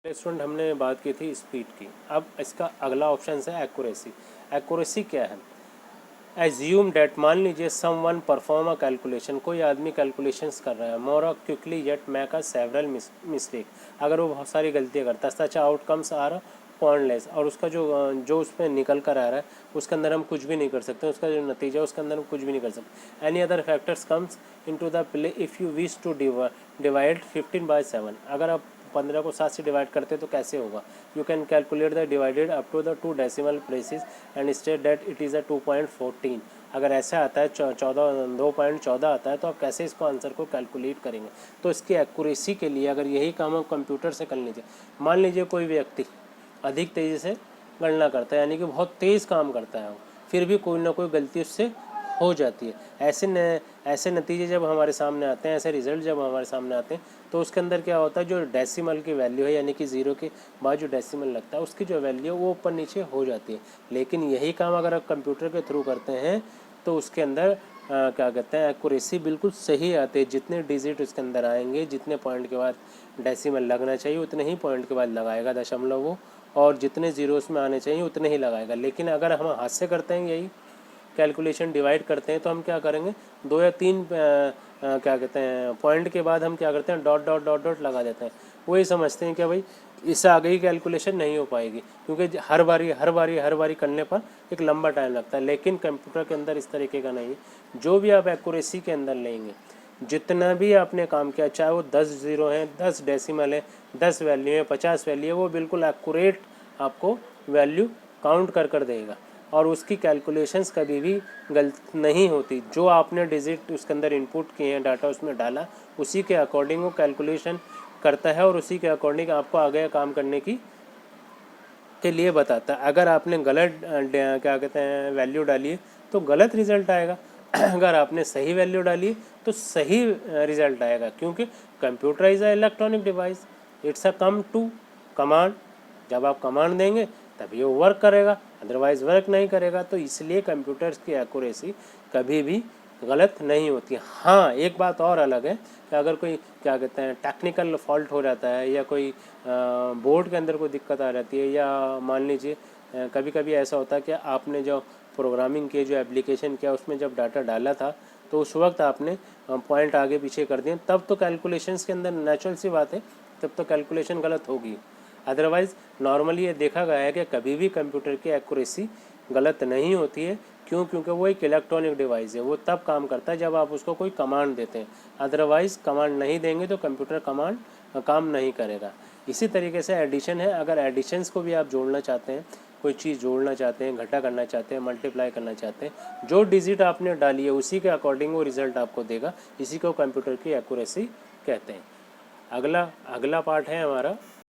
Student हमने बात की थी स्पीड की। अब इसका अगला ऑप्शन है एक्यूरेसी। एक्यूरेसी क्या है? एज्यूम डेट, मान लीजिए समवन परफॉर्म अ कैलकुलेशन, कोई आदमी कैलकुलेशंस कर रहा है, more quickly yet make a several mistake, अगर वो बहुत सारी गलतियाँ करता है, सच आउटकम्स आर पॉइंटलेस, और उसका जो उसमें निकल कर आ रहा है उसके अंदर हम कुछ भी नहीं कर सकते, उसका जो नतीजा है उसके अंदर हम कुछ भी नहीं कर सकते। Any other factors comes into the play if you wish to divide 15/7, अगर आप 15 को 7 से डिवाइड करते तो कैसे होगा? You can calculate the divided up to the 2 decimal places and state that it is a 2.14। अगर ऐसा आता है 2.14 आता है तो आप कैसे इसको आंसर को कैलकुलेट करेंगे? तो इसकी एक्यूरेसी के लिए अगर यही काम आप कंप्यूटर से कर लीजिए, मान लीजिए कोई व्यक्ति अधिक तेज़ी से गणना करता है, यानी कि बहुत तेज़ काम करता है वो, फिर भी कोई ना कोई गलती उससे हो जाती है। ऐसे नतीजे जब हमारे सामने आते हैं, ऐसे रिजल्ट जब हमारे सामने आते हैं, तो उसके अंदर क्या होता है, जो डेसिमल की वैल्यू है यानी कि ज़ीरो के बाद जो डेसिमल लगता है उसकी जो वैल्यू है वो ऊपर नीचे हो जाती है। लेकिन यही काम अगर आप कंप्यूटर के थ्रू करते हैं तो उसके अंदर क्या कहते हैं, एक्यूरेसी बिल्कुल सही आती है। जितने डिजिट उसके अंदर आएंगे, जितने पॉइंट के बाद डेसिमल लगना चाहिए उतने ही पॉइंट के बाद लगाएगा दशमलव वो, और जितने ज़ीरोस में आने चाहिए उतने ही लगाएगा। लेकिन अगर हम हाथ से करते हैं यही कैलकुलेशन, डिवाइड करते हैं, तो हम क्या करेंगे, 2 या 3 क्या कहते हैं पॉइंट के बाद हम क्या करते हैं, डॉट डॉट डॉट डॉट लगा देते हैं। वही समझते हैं कि भाई इससे आगे ही कैलकुलेशन नहीं हो पाएगी, क्योंकि हर बारी करने पर एक लंबा टाइम लगता है। लेकिन कंप्यूटर के अंदर इस तरीके का नहीं है। जो भी आप एक्यूरेसी के अंदर लेंगे, जितना भी आपने काम किया, चाहे वो 10 ज़ीरो हैं, 10 डेसिमल है, 10 वैल्यू है, 50 वैल्यू है, वो बिल्कुल एक्यूरेट आपको वैल्यू काउंट कर देगा, और उसकी कैलकुलेशंस कभी भी गलत नहीं होती। जो आपने डिजिट उसके अंदर इनपुट किए हैं, डाटा उसमें डाला, उसी के अकॉर्डिंग वो कैलकुलेशन करता है और उसी के अकॉर्डिंग आपको आगे काम करने के लिए बताता है। अगर आपने गलत क्या कहते हैं वैल्यू डाली है तो गलत रिजल्ट आएगा, अगर आपने सही वैल्यू डाली तो सही रिजल्ट आएगा, क्योंकि computer is a electronic device, it's a come to command. जब आप कमांड देंगे तभी वो वर्क करेगा, अदरवाइज़ वर्क नहीं करेगा। तो इसलिए कंप्यूटर्स की एक्यूरेसी कभी भी गलत नहीं होती। हाँ, एक बात और अलग है कि अगर कोई क्या कहते हैं टेक्निकल फॉल्ट हो जाता है, या कोई बोर्ड के अंदर कोई दिक्कत आ जाती है, या मान लीजिए कभी कभी ऐसा होता है कि आपने जो प्रोग्रामिंग किए, जो एप्लीकेशन किया, उसमें जब डाटा डाला था तो उस वक्त आपने पॉइंट आगे पीछे कर दिए, तब तो कैलकुलेशंस के अंदर नेचुरल सी बात है, तब तो कैलकुलेशन गलत होगी। अदरवाइज़ नॉर्मली ये देखा गया है कि कभी भी कंप्यूटर की एक्यूरेसी गलत नहीं होती है। क्यों? क्योंकि वो एक इलेक्ट्रॉनिक डिवाइस है, वो तब काम करता है जब आप उसको कोई कमांड देते हैं। अदरवाइज़ कमांड नहीं देंगे तो कंप्यूटर कमांड काम नहीं करेगा। इसी तरीके से एडिशन है, अगर एडिशंस को भी आप जोड़ना चाहते हैं, कोई चीज़ जोड़ना चाहते हैं, घटा करना चाहते हैं, मल्टीप्लाई करना चाहते हैं, जो डिजिट आपने डाली है उसी के अकॉर्डिंग वो रिज़ल्ट आपको देगा। इसी को कंप्यूटर की एक्यूरेसी कहते हैं। अगला पार्ट है हमारा